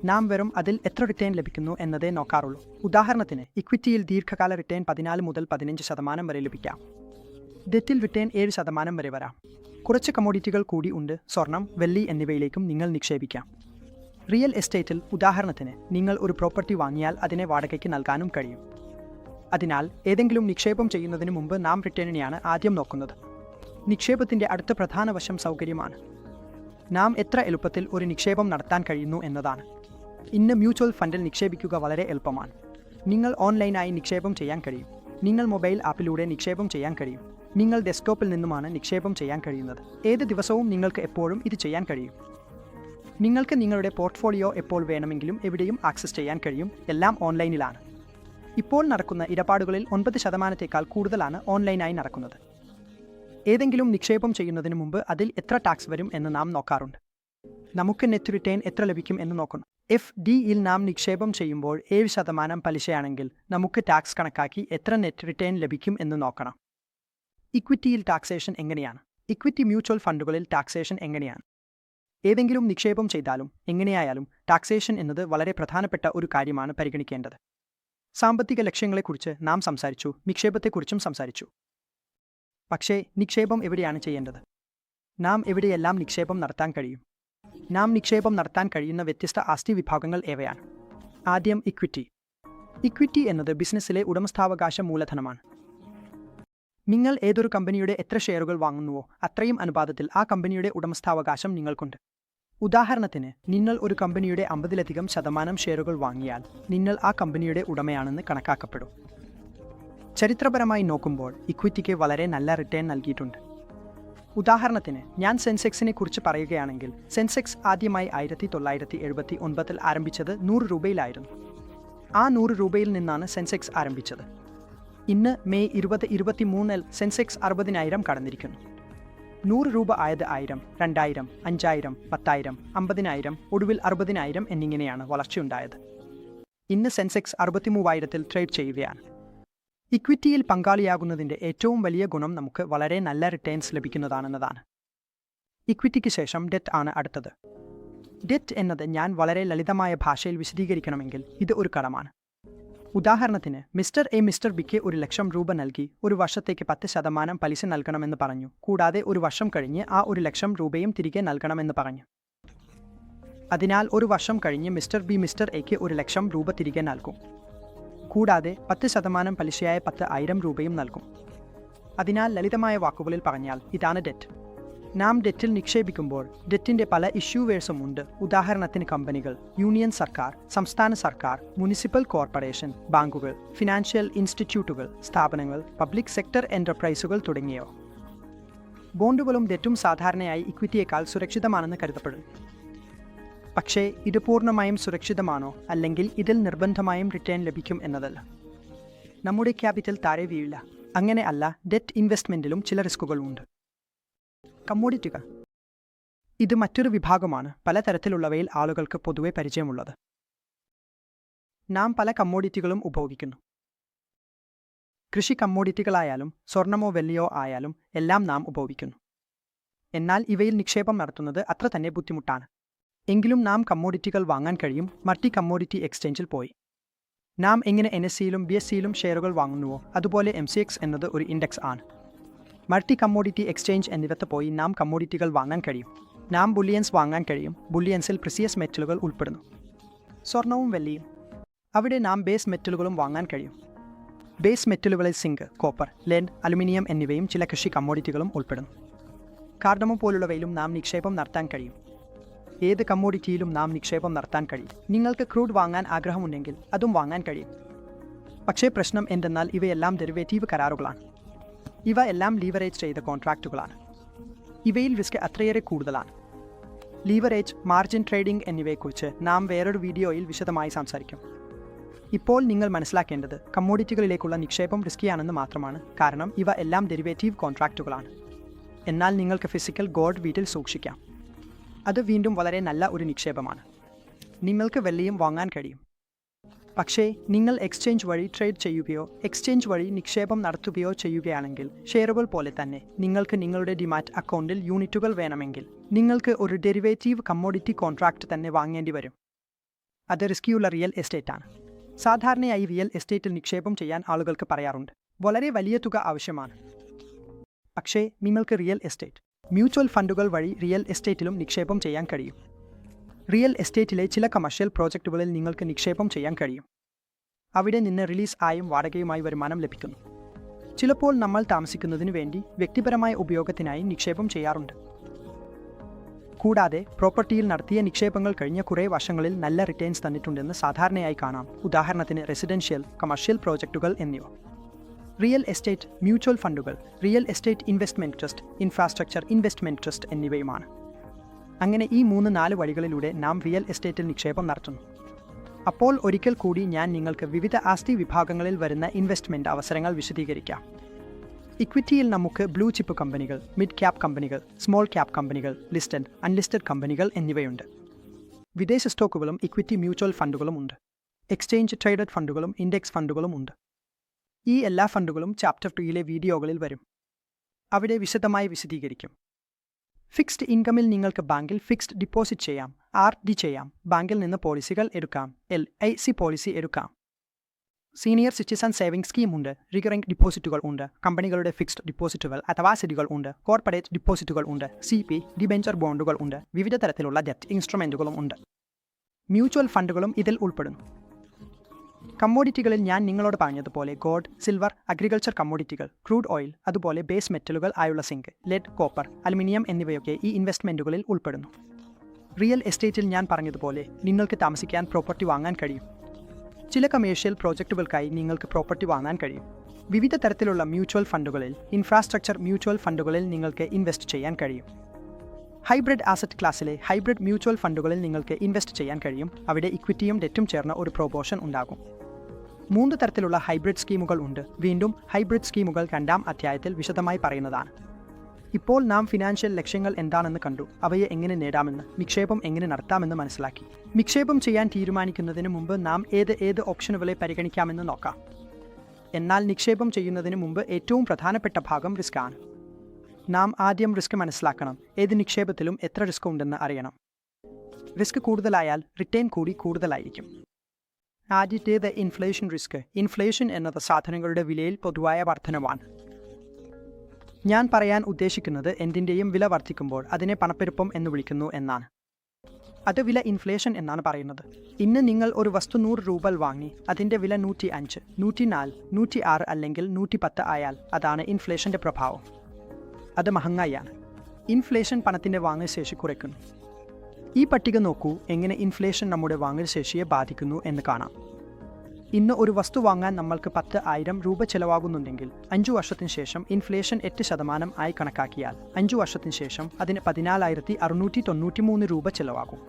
നാം വെറും അതിൽ എത്ര റിട്ടേൺ ലഭിക്കുന്നു എന്നതേ നോക്കാറുള്ളൂ. ഉദാഹരണത്തിന് ഇക്വിറ്റിയിൽ ദീർഘകാല റിട്ടേൺ 14 മുതൽ 15% വരെ ലഭിക്കാം. ഡെറ്റിൽ റിട്ടേൺ 7% വരെ വരാം. കുറച്ച് കമ്മോഡിറ്റികൾ കൂടി ഉണ്ട്, സ്വർണം, വെള്ളി എന്നിവയിലേക്കും നിങ്ങൾ നിക്ഷേപിക്കാം. റിയൽ എസ്റ്റേറ്റിൽ ഉദാഹരണത്തിന് നിങ്ങൾ ഒരു പ്രോപ്പർട്ടി വാങ്ങിയാൽ അതിനെ വാടകയ്ക്ക് നൽകാനും കഴിയും. അതിനാൽ ഏതെങ്കിലും നിക്ഷേപം ചെയ്യുന്നതിന് മുമ്പ് നാം റിട്ടേണിനെയാണ് ആദ്യം നോക്കുന്നത്. നിക്ഷേപത്തിൻ്റെ അടുത്ത പ്രധാന വശം സൗകര്യമാണ്. നാം എത്ര എളുപ്പത്തിൽ ഒരു നിക്ഷേപം നടത്താൻ കഴിയുന്നു എന്നതാണ്. ഇന്ന് മ്യൂച്വൽ ഫണ്ടിൽ നിക്ഷേപിക്കുക വളരെ എളുപ്പമാണ്. നിങ്ങൾ ഓൺലൈനായി നിക്ഷേപം ചെയ്യാൻ കഴിയും. നിങ്ങൾ മൊബൈൽ ആപ്പിലൂടെ നിക്ഷേപം ചെയ്യാൻ കഴിയും. നിങ്ങൾ ഡെസ്ക്ടോപ്പിൽ നിന്നുമാണ് നിക്ഷേപം ചെയ്യാൻ കഴിയുന്നത്. ഏത് ദിവസവും നിങ്ങൾക്ക് എപ്പോഴും ഇത് ചെയ്യാൻ കഴിയും. നിങ്ങൾക്ക് നിങ്ങളുടെ പോർട്ട്ഫോളിയോ എപ്പോൾ വേണമെങ്കിലും എവിടെയും ആക്സസ് ചെയ്യാൻ കഴിയും. എല്ലാം ഓൺലൈനിലാണ്. ഇപ്പോൾ നടക്കുന്ന ഇടപാടുകളിൽ 9%-ത്തേക്കാൾ കൂടുതലാണ് ഓൺലൈനായി നടക്കുന്നത്. ഏതെങ്കിലും നിക്ഷേപം ചെയ്യുന്നതിന് മുമ്പ് അതിൽ എത്ര ടാക്സ് വരും എന്ന് നാം നോക്കാറുണ്ട്. നമുക്ക് നെറ്റ് റിട്ടേൺ എത്ര ലഭിക്കും എന്ന് നോക്കണം. FDയിൽ നാം നിക്ഷേപം ചെയ്യുമ്പോൾ 7% പലിശയാണെങ്കിൽ നമുക്ക് ടാക്സ് കണക്കാക്കി എത്ര നെറ്റ് റിട്ടേൺ ലഭിക്കും എന്ന് നോക്കണം. ഇക്വിറ്റിയിൽ ടാക്സേഷൻ എങ്ങനെയാണ്? ഇക്വിറ്റി മ്യൂച്വൽ ഫണ്ടുകളിൽ ടാക്സേഷൻ എങ്ങനെയാണ്? ഏതെങ്കിലും നിക്ഷേപം ചെയ്താലും എങ്ങനെയായാലും ടാക്സേഷൻ എന്നത് വളരെ പ്രധാനപ്പെട്ട ഒരു കാര്യമാണ് പരിഗണിക്കേണ്ടത്. സാമ്പത്തിക ലക്ഷ്യങ്ങളെക്കുറിച്ച് നാം സംസാരിച്ചു, നിക്ഷേപത്തെക്കുറിച്ചും സംസാരിച്ചു. പക്ഷേ നിക്ഷേപം എവിടെയാണ് ചെയ്യേണ്ടത്? നാം എവിടെയെല്ലാം നിക്ഷേപം നടത്താൻ കഴിയും? നാം നിക്ഷേപം നടത്താൻ കഴിയുന്ന വ്യത്യസ്ത ആസ്തി വിഭാഗങ്ങൾ ഏവയാണ്? ആദ്യം ഇക്വിറ്റി. ഇക്വിറ്റി എന്നത് ബിസിനസ്സിലെ ഉടമസ്ഥാവകാശ മൂലധനമാണ്. നിങ്ങൾ ഏതൊരു കമ്പനിയുടെ എത്ര ഷെയറുകൾ വാങ്ങുന്നുവോ അത്രയും അനുപാതത്തിൽ ആ കമ്പനിയുടെ ഉടമസ്ഥാവകാശം നിങ്ങൾക്കുണ്ട്. ഉദാഹരണത്തിന് നിങ്ങൾ ഒരു കമ്പനിയുടെ 50% ഷെയറുകൾ വാങ്ങിയാൽ നിങ്ങൾ ആ കമ്പനിയുടെ ഉടമയാണെന്ന് കണക്കാക്കപ്പെടും. ചരിത്രപരമായി നോക്കുമ്പോൾ ഇക്വിറ്റിക്ക് വളരെ നല്ല റിട്ടേൺ നൽകിയിട്ടുണ്ട്. ഉദാഹരണത്തിന് ഞാൻ സെൻസെക്സിനെ കുറിച്ച് പറയുകയാണെങ്കിൽ സെൻസെക്സ് ആദ്യമായി 1979 ആരംഭിച്ചത് 100 രൂപയിലായിരുന്നു. ആ 100 രൂപയിൽ നിന്നാണ് സെൻസെക്സ് ആരംഭിച്ചത്. ഇന്ന് മെയ് 2023 സെൻസെക്സ് 60,000 കടന്നിരിക്കുന്നു. 100 രൂപ ആയത് 1000, 2000, 5000, 10,000, 50,000, ഒടുവിൽ 60,000 എന്നിങ്ങനെയാണ് വളർച്ചയുണ്ടായത്. ഇന്ന് സെൻസെക്സ് 63,000-ൽ ട്രേഡ് ചെയ്യുകയാണ്. ഇക്വിറ്റിയിൽ പങ്കാളിയാകുന്നതിൻ്റെ ഏറ്റവും വലിയ ഗുണം നമുക്ക് വളരെ നല്ല റിട്ടേൺസ് ലഭിക്കുന്നതാണെന്നതാണ്. ഇക്വിറ്റിക്ക് ശേഷം ഡെറ്റ് ആണ് അടുത്തത്. ഡെറ്റ് എന്നത് ഞാൻ വളരെ ലളിതമായ ഭാഷയിൽ വിശദീകരിക്കണമെങ്കിൽ ഇത് ഒരു കടമാണ്. ഉദാഹരണത്തിന് മിസ്റ്റർ എ മിസ്റ്റർ ബിക്ക് 1,00,000 രൂപ നൽകി ഒരു വർഷത്തേക്ക് 10% പലിശ നൽകണമെന്ന് പറഞ്ഞു. കൂടാതെ ഒരു വർഷം കഴിഞ്ഞ് ആ 1,00,000 രൂപയും തിരികെ നൽകണമെന്ന് പറഞ്ഞു. അതിനാൽ ഒരു വർഷം കഴിഞ്ഞ് മിസ്റ്റർ ബി മിസ്റ്റർ എക്ക് 1,00,000 രൂപ തിരികെ നൽകും. കൂടാതെ 10% പലിശയായ 10,000 രൂപയും നൽകും. അതിനാൽ ലളിതമായ വാക്കുകളിൽ പറഞ്ഞാൽ ഇതാണ് ഡെറ്റ്. നാം ഡെറ്റിൽ നിക്ഷേപിക്കുമ്പോൾ ഡെറ്റിൻ്റെ പല ഇഷ്യൂവേഴ്സും ഉണ്ട്. ഉദാഹരണത്തിന് കമ്പനികൾ, യൂണിയൻ സർക്കാർ, സംസ്ഥാന സർക്കാർ, മുനിസിപ്പൽ കോർപ്പറേഷൻ, ബാങ്കുകൾ, ഫിനാൻഷ്യൽ ഇൻസ്റ്റിറ്റ്യൂട്ടുകൾ, സ്ഥാപനങ്ങൾ, പബ്ലിക് സെക്ടർ എന്റർപ്രൈസുകൾ തുടങ്ങിയവ. ബോണ്ടുകളും ഡെറ്റും സാധാരണയായി ഇക്വിറ്റിയേക്കാൾ സുരക്ഷിതമാണെന്ന് കരുതപ്പെടുന്നു. പക്ഷേ ഇത് പൂർണ്ണമായും സുരക്ഷിതമാണോ അല്ലെങ്കിൽ ഇതിൽ നിർബന്ധമായും റിട്ടേൺ ലഭിക്കും എന്നതല്ല. നമ്മുടെ ക്യാപിറ്റൽ താഴെ വീഴില്ല. അങ്ങനെ അല്ല, ഡെറ്റ് ഇൻവെസ്റ്റ്മെൻറ്റിലും ചില റിസ്കുകളുണ്ട്. കമ്മോഡിറ്റികൾ. ഇത് മറ്റൊരു വിഭാഗമാണ് പലതരത്തിലുള്ളവയിൽ ആളുകൾക്ക് പൊതുവെ പരിചയമുള്ളത്. നാം പല കമ്മോഡിറ്റികളും ഉപയോഗിക്കുന്നു. കൃഷി കമ്മോഡിറ്റികളായാലും സ്വർണമോ വെള്ളിയോ ആയാലും എല്ലാം നാം ഉപയോഗിക്കുന്നു. എന്നാൽ ഇവയിൽ നിക്ഷേപം നടത്തുന്നത് അത്ര തന്നെ ബുദ്ധിമുട്ടാണ്. എങ്കിലും നാം കമ്മോഡിറ്റികൾ വാങ്ങാൻ കഴിയും മൾട്ടി കമ്മോഡിറ്റി എക്സ്ചേഞ്ചിൽ പോയി. നാം എങ്ങനെ NSEയിലും BSEയിലും ഷെയറുകൾ വാങ്ങുന്നുവോ അതുപോലെ MCX എന്നത് ഒരു ഇൻഡെക്സ് ആണ്. മൾട്ടി കമ്മോഡിറ്റി എക്സ്ചേഞ്ച് എന്നിവത്ത് പോയി നാം കമ്മോഡിറ്റികൾ വാങ്ങാൻ കഴിയും. നാം ബുള്ളിയൻസ് വാങ്ങാൻ കഴിയും. ബുള്ളിയൻസിൽ പ്രിസിയസ് മെറ്റലുകൾ ഉൾപ്പെടുന്നു, സ്വർണവും വെള്ളിയും. അവിടെ നാം ബേസ് മെറ്റലുകളും വാങ്ങാൻ കഴിയും. ബേസ് മെറ്റലുകളിൽ സിങ്ക്, കോപ്പർ, ലെഡ്, അലുമിനിയം എന്നിവയും ചില കൃഷി കമ്മോഡിറ്റികളും ഉൾപ്പെടുന്നു. കാർഡമം പോലുള്ളവയിലും നാം നിക്ഷേപം നടത്താൻ കഴിയും. ഏത് കമ്മോഡിറ്റിയിലും നാം നിക്ഷേപം നടത്താൻ കഴിയും. നിങ്ങൾക്ക് ക്രൂഡ് വാങ്ങാൻ ആഗ്രഹമുണ്ടെങ്കിൽ അതും വാങ്ങാൻ കഴിയും. പക്ഷേ പ്രശ്നം എന്തെന്നാൽ ഇവയെല്ലാം ഡെറിവേറ്റീവ് കരാറുകളാണ്. ഇവ എല്ലാം ലീവറേജ് ചെയ്ത കോൺട്രാക്റ്റുകളാണ്. ഇവയിൽ റിസ്ക് അത്രയേറെ കൂടുതലാണ്. ലീവറേജ്, മാർജിൻ ട്രേഡിംഗ് എന്നിവയെക്കുറിച്ച് നാം വേറൊരു വീഡിയോയിൽ വിശദമായി സംസാരിക്കും. ഇപ്പോൾ നിങ്ങൾ മനസ്സിലാക്കേണ്ടത് കമ്മോഡിറ്റികളിലേക്കുള്ള നിക്ഷേപം റിസ്കിയാണെന്ന് മാത്രമാണ്. കാരണം ഇവ എല്ലാം ഡെറിവേറ്റീവ് കോൺട്രാക്റ്റുകളാണ്. എന്നാൽ നിങ്ങൾക്ക് ഫിസിക്കൽ ഗോൾഡ് വീട്ടിൽ സൂക്ഷിക്കാം. അത് വീണ്ടും വളരെ നല്ല ഒരു നിക്ഷേപമാണ്. നിങ്ങൾക്ക് വെള്ളിയും വാങ്ങാൻ കഴിയും. പക്ഷേ നിങ്ങൾ എക്സ്ചേഞ്ച് വഴി ട്രേഡ് ചെയ്യുകയോ എക്സ്ചേഞ്ച് വഴി നിക്ഷേപം നടത്തുകയോ ചെയ്യുകയാണെങ്കിൽ ഷെയറുകൾ പോലെ തന്നെ നിങ്ങൾക്ക് നിങ്ങളുടെ ഡിമാറ്റ് അക്കൗണ്ടിൽ യൂണിറ്റുകൾ വേണമെങ്കിൽ നിങ്ങൾക്ക് ഒരു ഡെറിവേറ്റീവ് കമ്മോഡിറ്റി കോൺട്രാക്റ്റ് തന്നെ വാങ്ങേണ്ടി വരും. അത് റിസ്കിയുള്ള റിയൽ എസ്റ്റേറ്റാണ്. സാധാരണയായി റിയൽ എസ്റ്റേറ്റിൽ നിക്ഷേപം ചെയ്യാൻ ആളുകൾക്ക് പറയാറുണ്ട് വളരെ വലിയ തുക ആവശ്യമാണ്. പക്ഷേ നിങ്ങൾക്ക് റിയൽ എസ്റ്റേറ്റ് മ്യൂച്വൽ ഫണ്ടുകൾ വഴി റിയൽ എസ്റ്റേറ്റിലും നിക്ഷേപം ചെയ്യാൻ കഴിയും. റിയൽ എസ്റ്റേറ്റിലെ ചില കമേഴ്ഷ്യൽ പ്രോജക്റ്റുകളിൽ നിങ്ങൾക്ക് നിക്ഷേപം ചെയ്യാൻ കഴിയും. അവിടെ നിന്ന് റിലീസ് ആയും വാടകയുമായി വരുമാനം ലഭിക്കുന്നു. ചിലപ്പോൾ നമ്മൾ താമസിക്കുന്നതിനു വേണ്ടി വ്യക്തിപരമായ ഉപയോഗത്തിനായി നിക്ഷേപം ചെയ്യാറുണ്ട്. കൂടാതെ പ്രോപ്പർട്ടിയിൽ നടത്തിയ നിക്ഷേപങ്ങൾ കഴിഞ്ഞ കുറേ വർഷങ്ങളിൽ നല്ല റിട്ടേൺസ് തന്നിട്ടുണ്ടെന്ന് സാധാരണയായി കാണാം. ഉദാഹരണത്തിന് റെസിഡൻഷ്യൽ, കമേഴ്ഷ്യൽ പ്രോജക്റ്റുകൾ എന്നിവ. റിയൽ എസ്റ്റേറ്റ്, മ്യൂച്വൽ ഫണ്ടുകൾ, real estate investment trust, infrastructure investment trust എന്നിവയുമാണ്. അങ്ങനെ ഈ 3-4 വഴികളിലൂടെ നാം റിയൽ എസ്റ്റേറ്റിൽ നിക്ഷേപം നടത്തുന്നു. അപ്പോൾ ഒരിക്കൽ കൂടി ഞാൻ നിങ്ങൾക്ക് വിവിധ ആസ്തി വിഭാഗങ്ങളിൽ വരുന്ന ഇൻവെസ്റ്റ്മെൻറ്റ് അവസരങ്ങൾ വിശദീകരിക്കാം. ഇക്വിറ്റിയിൽ നമുക്ക് ബ്ലൂ ചിപ്പ് കമ്പനികൾ, മിഡ് ക്യാപ് കമ്പനികൾ, സ്മോൾ ക്യാപ് കമ്പനികൾ, ലിസ്റ്റഡ്, അൺലിസ്റ്റഡ് കമ്പനികൾ എന്നിവയുണ്ട്. വിദേശ സ്റ്റോക്കുകളും ഇക്വിറ്റി മ്യൂച്വൽ ഫണ്ടുകളും ഉണ്ട്. എക്സ്ചേഞ്ച് ട്രേഡഡ് ഫണ്ടുകളും ഇൻഡെക്സ് ഫണ്ടുകളും ഉണ്ട്. ഈ എല്ലാ ഫണ്ടുകളും ചാപ്റ്റർ 2ലെ വീഡിയോകളിൽ വരും. അവിടെ വിശദമായി വിശദീകരിക്കും. ഫിക്സ്ഡ് ഇൻകമിൽ നിങ്ങൾക്ക് ബാങ്കിൽ ഫിക്സ്ഡ് ഡിപ്പോസിറ്റ് ചെയ്യാം, RD ചെയ്യാം, ബാങ്കിൽ നിന്ന് പോളിസികൾ എടുക്കാം, LIC പോളിസി എടുക്കാം. സീനിയർ സിറ്റിസൺ സേവിംഗ് സ്കീം ഉണ്ട്, റിക്കറിംഗ് ഡിപ്പോസിറ്റുകൾ ഉണ്ട്, കമ്പനികളുടെ ഫിക്സ്ഡ് ഡിപ്പോസിറ്റുകൾ അഥവാ സിഡികൾ ഉണ്ട്, കോർപ്പറേറ്റ് ഡിപ്പോസിറ്റുകൾ ഉണ്ട്, CP, ഡിബെഞ്ചർ ബോണ്ടുകൾ ഉണ്ട്, വിവിധ തരത്തിലുള്ള ഡെറ്റ് ഇൻസ്ട്രുമെൻറ്റുകളും ഉണ്ട്. മ്യൂച്വൽ ഫണ്ടുകളും ഇതിൽ ഉൾപ്പെടുന്നു. കമ്മോഡിറ്റികളിൽ ഞാൻ നിങ്ങളോട് പറഞ്ഞതുപോലെ ഗോൾഡ്, സിൽവർ, അഗ്രികൾച്ചർ കമ്മോഡിറ്റികൾ, ക്രൂഡ് ഓയിൽ, അതുപോലെ ബേസ് മെറ്റലുകൾ ആയുള്ള സിങ്ക്, ലെഡ്, കോപ്പർ, അലുമിനിയം എന്നിവയൊക്കെ ഈ ഇൻവെസ്റ്റ്മെൻറ്റുകളിൽ ഉൾപ്പെടുന്നു. റിയൽ എസ്റ്റേറ്റിൽ ഞാൻ പറഞ്ഞതുപോലെ നിങ്ങൾക്ക് താമസിക്കാൻ പ്രോപ്പർട്ടി വാങ്ങാൻ കഴിയും. ചില കമേഴ്ഷ്യൽ പ്രോജക്റ്റുകൾക്കായി നിങ്ങൾക്ക് പ്രോപ്പർട്ടി വാങ്ങാൻ കഴിയും. വിവിധ തരത്തിലുള്ള മ്യൂച്വൽ ഫണ്ടുകളിൽ, ഇൻഫ്രാസ്ട്രക്ചർ മ്യൂച്വൽ ഫണ്ടുകളിൽ നിങ്ങൾക്ക് ഇൻവെസ്റ്റ് ചെയ്യാൻ കഴിയും. ഹൈബ്രിഡ് ആസറ്റ് ക്ലാസ്സിലെ ഹൈബ്രിഡ് മ്യൂച്വൽ ഫണ്ടുകളിൽ നിങ്ങൾക്ക് ഇൻവെസ്റ്റ് ചെയ്യാൻ കഴിയും. അവിടെ ഇക്വിറ്റിയും ഡെറ്റും ചേർന്ന ഒരു പ്രൊപോർഷൻ ഉണ്ടാകും. 3 തരത്തിലുള്ള ഹൈബ്രിഡ് സ്കീമുകൾ ഉണ്ട്. വീണ്ടും ഹൈബ്രിഡ് സ്കീമുകൾ 2ാം അധ്യായത്തിൽ വിശദമായി പറയുന്നതാണ്. ഇപ്പോൾ നാം ഫിനാൻഷ്യൽ ലക്ഷ്യങ്ങൾ എന്താണെന്ന് കണ്ടു, അവയെ എങ്ങനെ നേടാമെന്ന്, നിക്ഷേപം എങ്ങനെ നടത്താമെന്ന് മനസ്സിലാക്കി. നിക്ഷേപം ചെയ്യാൻ തീരുമാനിക്കുന്നതിന് മുമ്പ് നാം ഏത് ഓപ്ഷനുകളെ പരിഗണിക്കാമെന്ന് നോക്കാം. എന്നാൽ നിക്ഷേപം ചെയ്യുന്നതിന് മുമ്പ് ഏറ്റവും പ്രധാനപ്പെട്ട ഭാഗം റിസ്ക് ആണ്. നാം ആദ്യം റിസ്ക് മനസ്സിലാക്കണം. ഏത് നിക്ഷേപത്തിലും എത്ര റിസ്ക് ഉണ്ടെന്ന് അറിയണം. റിസ്ക് കൂടുതലായാൽ റിട്ടേൺ കൂടി കൂടുതലായിരിക്കും. ആദ്യത്തേത് ഇൻഫ്ലേഷൻ റിസ്ക്. ഇൻഫ്ലേഷൻ എന്നത് സാധനങ്ങളുടെ വിലയിൽ പൊതുവായ വർധനവാണ്. ഞാൻ പറയാൻ ഉദ്ദേശിക്കുന്നത് എന്തിൻ്റെയും വില വർദ്ധിക്കുമ്പോൾ അതിനെ പണപ്പെരുപ്പം എന്ന് വിളിക്കുന്നു എന്നാണ്. അത് വില ഇൻഫ്ലേഷൻ എന്നാണ് പറയുന്നത്. ഇന്ന് നിങ്ങൾ ഒരു വസ്തു 100 രൂപ വാങ്ങി അതിൻ്റെ വില 105, 104, 106 അല്ലെങ്കിൽ 110 ആയാൽ അതാണ് ഇൻഫ്ലേഷൻ്റെ പ്രഭാവം. അത് മഹങ്ങായാണ്. ഇൻഫ്ലേഷൻ പണത്തിൻ്റെ വാങ്ങൽ ശേഷി കുറയ്ക്കുന്നു. ഈ പട്ടിക നോക്കൂ, എങ്ങനെ ഇൻഫ്ലേഷൻ നമ്മുടെ വാങ്ങൽ ശേഷിയെ ബാധിക്കുന്നു എന്ന് കാണാം. ഇന്ന് ഒരു വസ്തു വാങ്ങാൻ നമ്മൾക്ക് 10,000 രൂപ ചെലവാകുന്നുണ്ടെങ്കിൽ 5 വർഷത്തിന് ശേഷം ഇൻഫ്ലേഷൻ 8% ആയി കണക്കാക്കിയാൽ 5 വർഷത്തിന് ശേഷം അതിന് 14,693 രൂപ ചെലവാകും.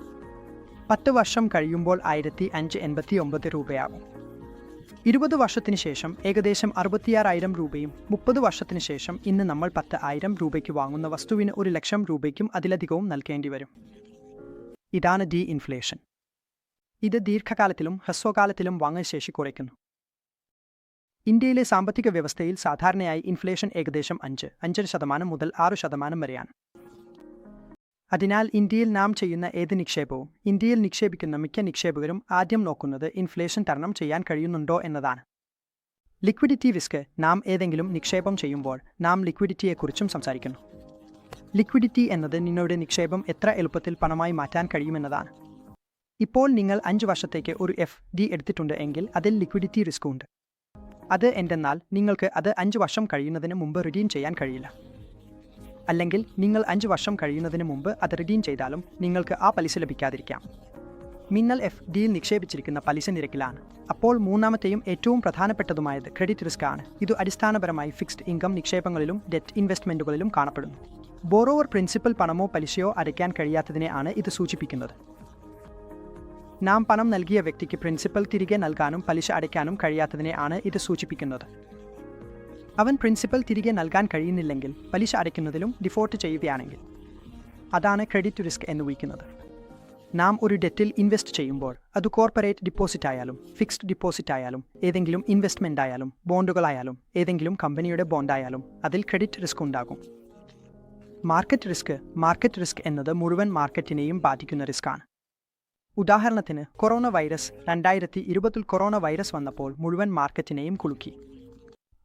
10 വർഷം കഴിയുമ്പോൾ 1,589 രൂപയാകും. 20 വർഷത്തിന് ശേഷം ഏകദേശം 66,000 രൂപയും 30 വർഷത്തിന് ശേഷം ഇന്ന് നമ്മൾ 10,000 രൂപയ്ക്ക് വാങ്ങുന്ന വസ്തുവിന് 1,00,000 രൂപയ്ക്കും അതിലധികവും നൽകേണ്ടി വരും. ഇതാണ് ഡി ഇൻഫ്ലേഷൻ. ഇത് ദീർഘകാലത്തിലും ഹ്രസ്വകാലത്തിലും വാങ്ങൽശേഷി കുറയ്ക്കുന്നു. ഇന്ത്യയിലെ സാമ്പത്തിക വ്യവസ്ഥയിൽ സാധാരണയായി ഇൻഫ്ലേഷൻ ഏകദേശം 5.5% മുതൽ 6% വരെയാണ്. അതിനാൽ ഇന്ത്യയിൽ നാം ചെയ്യുന്ന ഏത് നിക്ഷേപവും ഇന്ത്യയിൽ നിക്ഷേപിക്കുന്ന മിക്ക നിക്ഷേപകരും ആദ്യം നോക്കുന്നത് ഇൻഫ്ലേഷൻ തരണം ചെയ്യാൻ കഴിയുന്നുണ്ടോ എന്നതാണ്. Liquidity risk. നാം ഏതെങ്കിലും നിക്ഷേപം ചെയ്യുമ്പോൾ നാം ലിക്വിഡിറ്റിയെക്കുറിച്ചും സംസാരിക്കുന്നു. ലിക്വിഡിറ്റി എന്നത് നിങ്ങളുടെ നിക്ഷേപം എത്ര എളുപ്പത്തിൽ പണമായി മാറ്റാൻ കഴിയുമെന്നതാണ്. ഇപ്പോൾ നിങ്ങൾ 5 വർഷത്തേക്ക് ഒരു FD എടുത്തിട്ടുണ്ട് എങ്കിൽ അതിൽ ലിക്വിഡിറ്റി റിസ്ക് ഉണ്ട്. അത് എന്തെന്നാൽ നിങ്ങൾക്ക് അത് 5 വർഷം കഴിയുന്നതിന് മുമ്പ് റിഡീം ചെയ്യാൻ കഴിയില്ല. അല്ലെങ്കിൽ നിങ്ങൾ 5 വർഷം കഴിയുന്നതിന് മുമ്പ് അത് റിഡീം ചെയ്താലും നിങ്ങൾക്ക് ആ പലിശ ലഭിക്കാതിരിക്കാം. നിങ്ങൾ FDയിൽ നിക്ഷേപിച്ചിരിക്കുന്ന പലിശ നിരക്കിലാണ്. അപ്പോൾ മൂന്നാമത്തെയും ഏറ്റവും പ്രധാനപ്പെട്ടതുമായത് ക്രെഡിറ്റ് റിസ്ക് ആണ്. ഇത് അടിസ്ഥാനപരമായി ഫിക്സ്ഡ് ഇൻകം നിക്ഷേപങ്ങളിലും ഡെറ്റ് ഇൻവെസ്റ്റ്മെന്റുകളിലും കാണപ്പെടുന്നു. ബോറോവർ പ്രിൻസിപ്പൽ പണമോ പലിശയോ അടയ്ക്കാൻ കഴിയാത്തതിനെ ആണ് ഇത് സൂചിപ്പിക്കുന്നത്. നാം പണം നൽകിയ വ്യക്തിക്ക് പ്രിൻസിപ്പൽ തിരികെ നൽകാനും പലിശ അടയ്ക്കാനും കഴിയാത്തതിനെ ആണ് ഇത് സൂചിപ്പിക്കുന്നത്. അവൻ പ്രിൻസിപ്പൽ തിരികെ നൽകാൻ കഴിയുന്നില്ലെങ്കിൽ പലിശ അടയ്ക്കുന്നതിലും ഡിഫോൾട്ട് ചെയ്യുകയാണെങ്കിൽ അതാണ് ക്രെഡിറ്റ് റിസ്ക് എന്ന് വിളിക്കുന്നത്. നാം ഒരു ഡെറ്റിൽ ഇൻവെസ്റ്റ് ചെയ്യുമ്പോൾ അത് കോർപ്പറേറ്റ് ഡിപ്പോസിറ്റ് ആയാലും ഫിക്സ്ഡ് ഡിപ്പോസിറ്റ് ആയാലും ഏതെങ്കിലും ഇൻവെസ്റ്റ്മെൻ്റ് ആയാലും ബോണ്ടുകളായാലും ഏതെങ്കിലും കമ്പനിയുടെ ബോണ്ടായാലും അതിൽ ക്രെഡിറ്റ് റിസ്ക് ഉണ്ടാകും. മാർക്കറ്റ് റിസ്ക് എന്നത് മുഴുവൻ മാർക്കറ്റിനെയും ബാധിക്കുന്ന റിസ്ക്കാണ്. ഉദാഹരണത്തിന് കൊറോണ വൈറസ് 2020 കൊറോണ വൈറസ് വന്നപ്പോൾ മുഴുവൻ മാർക്കറ്റിനെയും കുലുക്കി.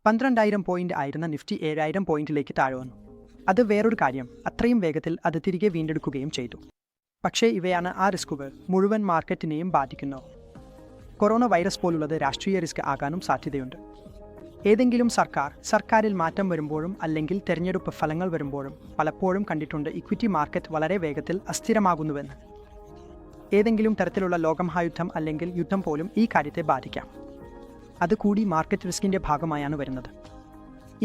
12,000 പോയിന്റ് ആയിരുന്ന നിഫ്റ്റി 7,000 പോയിന്റിലേക്ക് താഴെ വന്നു. അത് വേറൊരു കാര്യം, അത്രയും വേഗത്തിൽ അത് തിരികെ വീണ്ടെടുക്കുകയും ചെയ്തു. പക്ഷേ ഇവയാണ് ആ റിസ്കുകൾ മുഴുവൻ മാർക്കറ്റിനെയും ബാധിക്കുന്നു. കൊറോണ വൈറസ് പോലുള്ളത് രാഷ്ട്രീയ റിസ്ക് ആകാനും സാധ്യതയുണ്ട്. ഏതെങ്കിലും സർക്കാരിൽ മാറ്റം വരുമ്പോഴും അല്ലെങ്കിൽ തെരഞ്ഞെടുപ്പ് ഫലങ്ങൾ വരുമ്പോഴും പലപ്പോഴും കണ്ടിട്ടുണ്ട് ഇക്വിറ്റി മാർക്കറ്റ് വളരെ വേഗത്തിൽ അസ്ഥിരമാകുന്നുവെന്ന്. ഏതെങ്കിലും തരത്തിലുള്ള ലോകമഹായുദ്ധം അല്ലെങ്കിൽ യുദ്ധം പോലും ഈ കാര്യത്തെ ബാധിക്കാം. അത് കൂടി മാർക്കറ്റ് റിസ്കിൻ്റെ ഭാഗമായാണ് വരുന്നത്.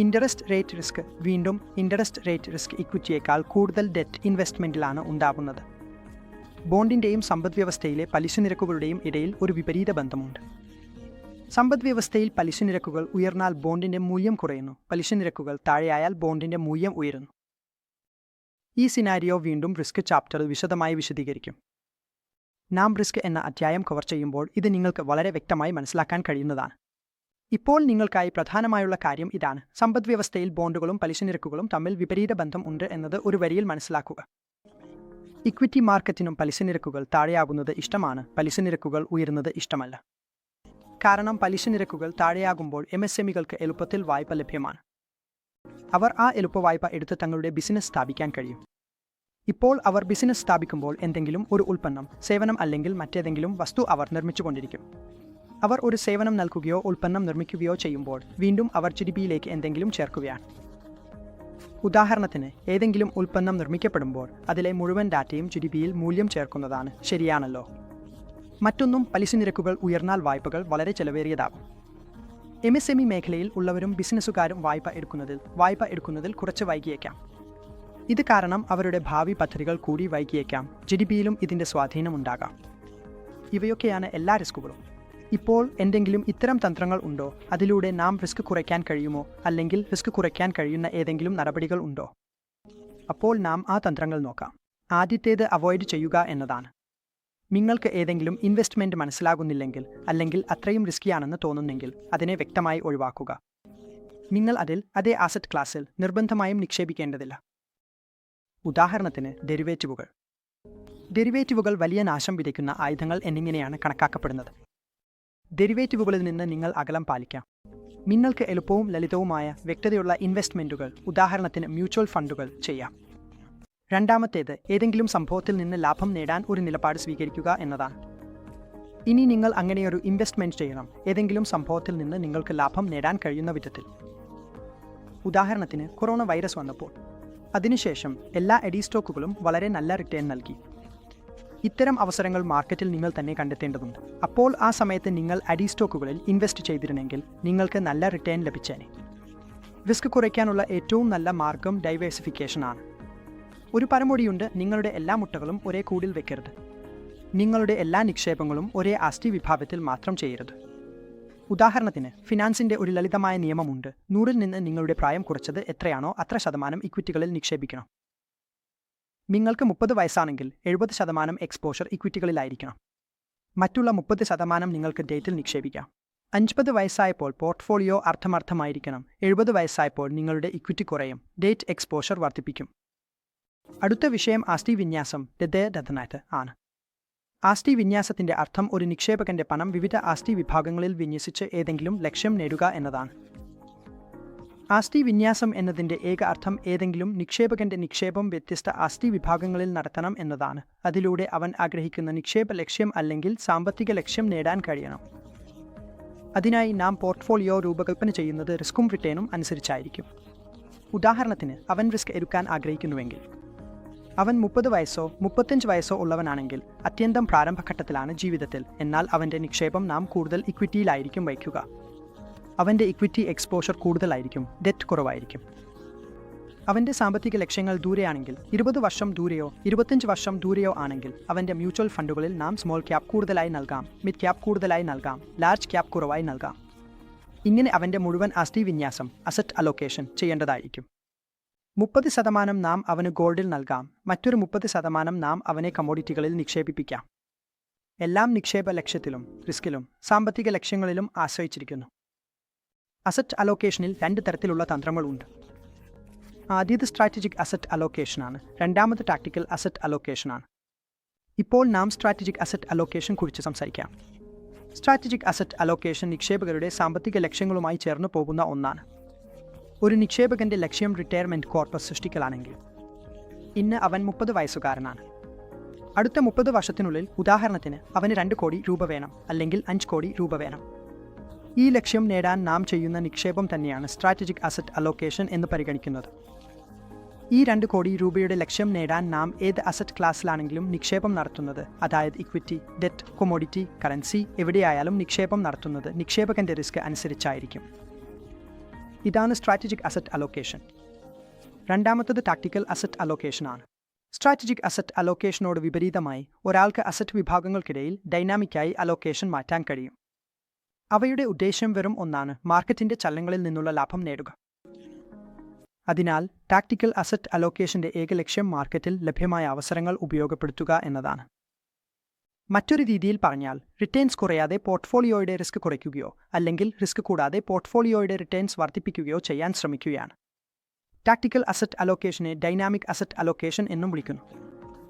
Interest rate risk. വീണ്ടും ഇൻട്രസ്റ്റ് റേറ്റ് റിസ്ക് ഇക്വിറ്റിയേക്കാൾ കൂടുതൽ ഡെറ്റ് ഇൻവെസ്റ്റ്മെൻറ്റിലാണ് ഉണ്ടാകുന്നത്. ബോണ്ടിൻ്റെയും സമ്പദ്വ്യവസ്ഥയിലെ പലിശ നിരക്കുകളുടെയും ഇടയിൽ ഒരു വിപരീത ബന്ധമുണ്ട്. സമ്പദ്വ്യവസ്ഥയിൽ പലിശ നിരക്കുകൾ ഉയർന്നാൽ ബോണ്ടിൻ്റെ മൂല്യം കുറയുന്നു, പലിശ നിരക്കുകൾ താഴെയായാൽ ബോണ്ടിൻ്റെ മൂല്യം ഉയരുന്നു. ഈ സിനാരിയോ വീണ്ടും റിസ്ക് ചാപ്റ്ററിൽ വിശദമായി വിശദീകരിക്കും. നാം റിസ്ക് എന്ന അധ്യായം കവർ ചെയ്യുമ്പോൾ ഇത് നിങ്ങൾക്ക് വളരെ വ്യക്തമായി മനസ്സിലാക്കാൻ കഴിയുന്നതാണ്. ഇപ്പോൾ നിങ്ങൾക്കായി പ്രധാനമായുള്ള കാര്യം ഇതാണ്: സമ്പദ്വ്യവസ്ഥയിൽ ബോണ്ടുകളും പലിശ നിരക്കുകളും തമ്മിൽ വിപരീത ബന്ധം ഉണ്ട് എന്നത് ഒരു വരിയിൽ മനസ്സിലാക്കുക. ഇക്വിറ്റി മാർക്കറ്റിനും പലിശ നിരക്കുകൾ താഴെയാകുന്നത് ഇഷ്ടമാണ്, പലിശ നിരക്കുകൾ ഉയരുന്നത് ഇഷ്ടമല്ല. കാരണം പലിശ നിരക്കുകൾ താഴെയാകുമ്പോൾ MSMEകൾക്ക് എളുപ്പത്തിൽ വായ്പ ലഭ്യമാണ്. അവർ ആ എളുപ്പ വായ്പ എടുത്ത് തങ്ങളുടെ ബിസിനസ് സ്ഥാപിക്കാൻ കഴിയും. ഇപ്പോൾ അവർ ബിസിനസ് സ്ഥാപിക്കുമ്പോൾ എന്തെങ്കിലും ഒരു ഉൽപ്പന്നം, സേവനം അല്ലെങ്കിൽ മറ്റേതെങ്കിലും വസ്തു അവർ നിർമ്മിച്ചുകൊണ്ടിരിക്കും. അവർ ഒരു സേവനം നൽകുകയോ ഉൽപ്പന്നം നിർമ്മിക്കുകയോ ചെയ്യുമ്പോൾ വീണ്ടും അവർ GDPയിലേക്ക് എന്തെങ്കിലും ചേർക്കുകയാണ്. ഉദാഹരണത്തിന്, ഏതെങ്കിലും ഉൽപ്പന്നം നിർമ്മിക്കപ്പെടുമ്പോൾ അതിലെ മുഴുവൻ ഡാറ്റയും GDPയിൽ മൂല്യം ചേർക്കുന്നതാണ്. ശരിയാണല്ലോ? മറ്റൊന്നും, പലിശ നിരക്കുകൾ ഉയർന്നാൽ വായ്പകൾ വളരെ ചെലവേറിയതാകും. MSME മേഖലയിൽ ഉള്ളവരും ബിസിനസ്സുകാരും വായ്പ എടുക്കുന്നതിൽ കുറച്ച് വൈകിയേക്കാം. ഇത് കാരണം അവരുടെ ഭാവി പദ്ധതികൾ കൂടി വൈകിയേക്കാം. GDPയിലും ഇതിൻ്റെ സ്വാധീനമുണ്ടാകാം. ഇവയൊക്കെയാണ് എല്ലാ റിസ്കുകളും. ഇപ്പോൾ എന്തെങ്കിലും ഇത്തരം തന്ത്രങ്ങൾ ഉണ്ടോ? അതിലൂടെ നാം റിസ്ക് കുറയ്ക്കാൻ കഴിയുമോ? അല്ലെങ്കിൽ റിസ്ക് കുറയ്ക്കാൻ കഴിയുന്ന ഏതെങ്കിലും നടപടികൾ ഉണ്ടോ? അപ്പോൾ നാം ആ തന്ത്രങ്ങൾ നോക്കാം. ആദ്യത്തേത് അവോയ്ഡ് ചെയ്യുക എന്നതാണ്. നിങ്ങൾക്ക് ഏതെങ്കിലും ഇൻവെസ്റ്റ്മെൻറ്റ് മനസ്സിലാകുന്നില്ലെങ്കിൽ അല്ലെങ്കിൽ അത്രയും റിസ്കിയാണെന്ന് തോന്നുന്നെങ്കിൽ അതിനെ വ്യക്തമായി ഒഴിവാക്കുക. നിങ്ങൾ അതേ ആസറ്റ് ക്ലാസ്സിൽ നിർബന്ധമായും നിക്ഷേപിക്കേണ്ടതില്ല. ഉദാഹരണത്തിന്, ഡെറിവേറ്റീവുകൾ വലിയ നാശം വിതയ്ക്കുന്ന ആയുധങ്ങൾ എന്നിങ്ങനെയാണ് കണക്കാക്കപ്പെടുന്നത്. ഡെറിവേറ്റീവുകളിൽ നിന്ന് നിങ്ങൾ അകലം പാലിക്കാം. നിങ്ങൾക്ക് എളുപ്പവും ലളിതവുമായ വ്യക്തതയുള്ള ഇൻവെസ്റ്റ്മെൻറ്റുകൾ, ഉദാഹരണത്തിന് മ്യൂച്വൽ ഫണ്ടുകൾ, ചെയ്യാം. രണ്ടാമത്തേത്, ഏതെങ്കിലും സംഭവത്തിൽ നിന്ന് ലാഭം നേടാൻ ഒരു നിലപാട് സ്വീകരിക്കുക എന്നതാണ്. ഇനി നിങ്ങൾ അങ്ങനെയൊരു ഇൻവെസ്റ്റ്മെൻറ്റ് ചെയ്യണം, ഏതെങ്കിലും സംഭവത്തിൽ നിന്ന് നിങ്ങൾക്ക് ലാഭം നേടാൻ കഴിയുന്ന വിധത്തിൽ. ഉദാഹരണത്തിന്, കൊറോണ വൈറസ് വന്നപ്പോൾ അതിനുശേഷം എല്ലാ എഡി സ്റ്റോക്കുകളും വളരെ നല്ല റിട്ടേൺ നൽകി. ഇത്തരം അവസരങ്ങൾ മാർക്കറ്റിൽ നിങ്ങൾ തന്നെ കണ്ടെത്തേണ്ടതുണ്ട്. അപ്പോൾ ആ സമയത്ത് നിങ്ങൾ എഡി സ്റ്റോക്കുകളിൽ ഇൻവെസ്റ്റ് ചെയ്തിരുന്നെങ്കിൽ നിങ്ങൾക്ക് നല്ല റിട്ടേൺ ലഭിച്ചേനെ. റിസ്ക് കുറയ്ക്കാനുള്ള ഏറ്റവും നല്ല മാർഗം ഡൈവേഴ്സിഫിക്കേഷൻ ആണ്. ഒരു പഴമൊഴിയുണ്ട്: നിങ്ങളുടെ എല്ലാ മുട്ടകളും ഒരേ കൂടിൽ വെക്കരുത്. നിങ്ങളുടെ എല്ലാ നിക്ഷേപങ്ങളും ഒരേ ആസ്തി വിഭാഗത്തിൽ മാത്രം ചെയ്യരുത്. ഉദാഹരണത്തിന്, ഫിനാൻസിൻ്റെ ഒരു ലളിതമായ നിയമമുണ്ട്: 100-ൽ നിന്ന് നിങ്ങളുടെ പ്രായം കുറച്ചത് എത്രയാണോ അത്ര ശതമാനം ഇക്വിറ്റികളിൽ നിക്ഷേപിക്കണം. നിങ്ങൾക്ക് 30 വയസ്സാണെങ്കിൽ 70% എക്സ്പോഷർ ഇക്വിറ്റികളിലായിരിക്കണം. മറ്റുള്ള 30% നിങ്ങൾക്ക് ഡേറ്റിൽ നിക്ഷേപിക്കാം. 50 വയസ്സായപ്പോൾ പോർട്ട്ഫോളിയോ അർത്ഥമായിരിക്കണം. 70 വയസ്സായപ്പോൾ നിങ്ങളുടെ ഇക്വിറ്റി കുറയും. ഡേറ്റ് എക്സ്പോഷർ വർദ്ധിപ്പിക്കും. അടുത്ത വിഷയം ആസ്തി വിന്യാസം ആണ്. ആസ്തി വിന്യാസത്തിന്റെ അർത്ഥം ഒരു നിക്ഷേപകന്റെ പണം വിവിധ ആസ്തി വിഭാഗങ്ങളിൽ വിന്യസിച്ച് ഏതെങ്കിലും ലക്ഷ്യം നേടുക എന്നതാണ്. ആസ്തി വിന്യാസം എന്നതിന്റെ ഏക അർത്ഥം ഏതെങ്കിലും നിക്ഷേപകന്റെ നിക്ഷേപം വ്യത്യസ്ത ആസ്തി വിഭാഗങ്ങളിൽ നടത്തണം എന്നതാണ്. അതിലൂടെ അവൻ ആഗ്രഹിക്കുന്ന നിക്ഷേപ ലക്ഷ്യം അല്ലെങ്കിൽ സാമ്പത്തിക ലക്ഷ്യം നേടാൻ കഴിയണം. അതിനായി നാം പോർട്ട്ഫോളിയോ രൂപകൽപ്പന ചെയ്യുന്നത് റിസ്ക്കും റിട്ടേണും അനുസരിച്ചായിരിക്കും. ഉദാഹരണത്തിന്, അവൻ റിസ്ക് എടുക്കാൻ ആഗ്രഹിക്കുന്നുവെങ്കിൽ അവൻ 30 വയസ്സോ 35 വയസ്സോ ഉള്ളവനാണെങ്കിൽ അത്യന്തം പ്രാരംഭഘട്ടത്തിലാണ് ജീവിതത്തിൽ, എന്നാൽ അവന്റെ നിക്ഷേപം നാം കൂടുതൽ ഇക്വിറ്റിയിലായിരിക്കും വയ്ക്കുക. അവന്റെ ഇക്വിറ്റി എക്സ്പോഷർ കൂടുതലായിരിക്കും, ഡെറ്റ് കുറവായിരിക്കും. അവന്റെ സാമ്പത്തിക ലക്ഷ്യങ്ങൾ ദൂരെയാണെങ്കിൽ, 20 വർഷം ദൂരെയോ 25 വർഷം ദൂരെയോ ആണെങ്കിൽ, അവന്റെ മ്യൂച്വൽ ഫണ്ടുകളിൽ നാം സ്മോൾ ക്യാപ് കൂടുതലായി നൽകാം, മിഡ് ക്യാപ് കൂടുതലായി നൽകാം, ലാർജ് ക്യാപ് കുറവായി നൽകാം. ഇങ്ങനെ അവന്റെ മുഴുവൻ ആസ്തി വിന്യാസം അസറ്റ് അലോക്കേഷൻ ചെയ്യേണ്ടതായിരിക്കും. 30% നാം അവന് ഗോൾഡിൽ നൽകാം, മറ്റൊരു 30% നാം അവനെ കമ്മോഡിറ്റികളിൽ നിക്ഷേപിപ്പിക്കാം. എല്ലാം നിക്ഷേപ ലക്ഷ്യത്തിലും റിസ്കിലും സാമ്പത്തിക ലക്ഷ്യങ്ങളിലും ആശ്രയിച്ചിരിക്കുന്നു. അസറ്റ് അലോക്കേഷനിൽ 2 തരത്തിലുള്ള തന്ത്രങ്ങളുണ്ട്. ആദ്യത് സ്ട്രാറ്റജിക് അസറ്റ് അലോക്കേഷനാണ്, രണ്ടാമത് ടാക്ടിക്കൽ അസറ്റ് അലോക്കേഷനാണ്. ഇപ്പോൾ നാം സ്ട്രാറ്റജിക് അസറ്റ് അലോക്കേഷൻ കുറിച്ച് സംസാരിക്കാം. സ്ട്രാറ്റജിക് അസറ്റ് അലോക്കേഷൻ നിക്ഷേപകരുടെ സാമ്പത്തിക ലക്ഷ്യങ്ങളുമായി ചേർന്ന് പോകുന്ന ഒന്നാണ്. ഒരു നിക്ഷേപകന്റെ ലക്ഷ്യം റിട്ടയർമെന്റ് കോർപ്പസ് സൃഷ്ടിക്കലാണെങ്കിൽ, ഇന്ന് അവൻ 30 വയസ്സുകാരനാണ്. അടുത്ത 30 വർഷത്തിനുള്ളിൽ ഉദാഹരണത്തിന് അവന് 2 കോടി രൂപ വേണം, അല്ലെങ്കിൽ 5 കോടി രൂപ വേണം. ഈ ലക്ഷ്യം നേടാൻ നാം ചെയ്യുന്ന നിക്ഷേപം തന്നെയാണ് സ്ട്രാറ്റജിക് അസറ്റ് അലോക്കേഷൻ എന്ന് പരിഗണിക്കുന്നത്. ഈ 2 കോടി രൂപയുടെ ലക്ഷ്യം നേടാൻ നാം ഏത് അസറ്റ് ക്ലാസ്സിലാണെങ്കിലും നിക്ഷേപം നടത്തുന്നത്, അതായത് ഇക്വിറ്റി, ഡെറ്റ്, കൊമോഡിറ്റി, കറൻസി എവിടെയായാലും നിക്ഷേപം നടത്തുന്നത് നിക്ഷേപകന്റെ റിസ്ക് അനുസരിച്ചായിരിക്കും. ഇതാണ് സ്ട്രാറ്റജിക് അസറ്റ് അലോക്കേഷൻ. രണ്ടാമത്തത് ടാക്ടിക്കൽ അസറ്റ് അലോക്കേഷൻ ആണ്. സ്ട്രാറ്റജിക് അസറ്റ് അലോക്കേഷനോട് വിപരീതമായി ഒരാൾക്ക് അസറ്റ് വിഭാഗങ്ങൾക്കിടയിൽ ഡൈനാമിക്കായി അലോക്കേഷൻ മാറ്റാൻ കഴിയും. അവയുടെ ഉദ്ദേശ്യം വെറും ഒന്നാണ്: മാർക്കറ്റിന്റെ ചലനങ്ങളിൽ നിന്നുള്ള ലാഭം നേടുക. അതിനാൽ ടാക്ടിക്കൽ അസറ്റ് അലോക്കേഷന്റെ ഏക ലക്ഷ്യം മാർക്കറ്റിൽ ലഭ്യമായ അവസരങ്ങൾ ഉപയോഗപ്പെടുത്തുക എന്നതാണ്. മറ്റൊരു രീതിയിൽ പറഞ്ഞാൽ, റിട്ടേൺസ് കുറയാതെ പോർട്ട്ഫോളിയോയുടെ റിസ്ക് കുറയ്ക്കുകയോ അല്ലെങ്കിൽ റിസ്ക് കൂടാതെ പോർട്ട്ഫോളിയോയുടെ റിട്ടേൺസ് വർദ്ധിപ്പിക്കുകയോ ചെയ്യാൻ ശ്രമിക്കുകയാണ്. ടാക്ടിക്കൽ അസറ്റ് അലോക്കേഷനെ ഡൈനാമിക് അസറ്റ് അലോക്കേഷൻ എന്നും വിളിക്കുന്നു.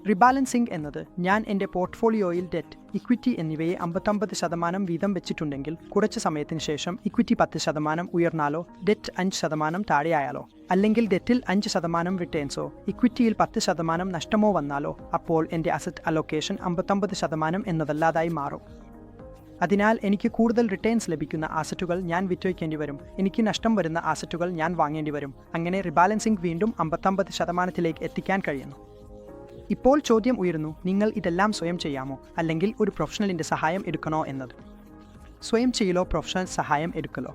റിബാലൻസിംഗ് എന്നത് ഞാൻ എൻ്റെ പോർട്ട്ഫോളിയോയിൽ ഡെറ്റ്, ഇക്വിറ്റി എന്നിവയെ 55% വീതം വെച്ചിട്ടുണ്ടെങ്കിൽ കുറച്ച് സമയത്തിന് ശേഷം ഇക്വിറ്റി 10% ഉയർന്നാലോ, ഡെറ്റ് 5% താഴെയായാലോ, അല്ലെങ്കിൽ ഡെറ്റിൽ 5% റിട്ടേൺസോ ഇക്വിറ്റിയിൽ 10% നഷ്ടമോ വന്നാലോ, അപ്പോൾ എൻ്റെ അസറ്റ് അലോക്കേഷൻ 59% എന്നതല്ലാതായി മാറും. അതിനാൽ എനിക്ക് കൂടുതൽ റിട്ടേൺസ് ലഭിക്കുന്ന ആസറ്റുകൾ ഞാൻ വിറ്റൊഴിക്കേണ്ടി വരും, എനിക്ക് നഷ്ടം വരുന്ന ആസറ്റുകൾ ഞാൻ വാങ്ങേണ്ടി വരും. അങ്ങനെ റിബാലൻസിംഗ് വീണ്ടും 59%ലേക്ക് എത്തിക്കാൻ കഴിയുന്നു. ഇപ്പോൾ ചോദ്യം ഉയരുന്നു, നിങ്ങൾ ഇതെല്ലാം സ്വയം ചെയ്യാമോ, അല്ലെങ്കിൽ ഒരു പ്രൊഫഷണലിൻ്റെ സഹായം എടുക്കണോ എന്നത്. സ്വയം ചെയ്യലോ പ്രൊഫഷണൽ സഹായം എടുക്കലോ?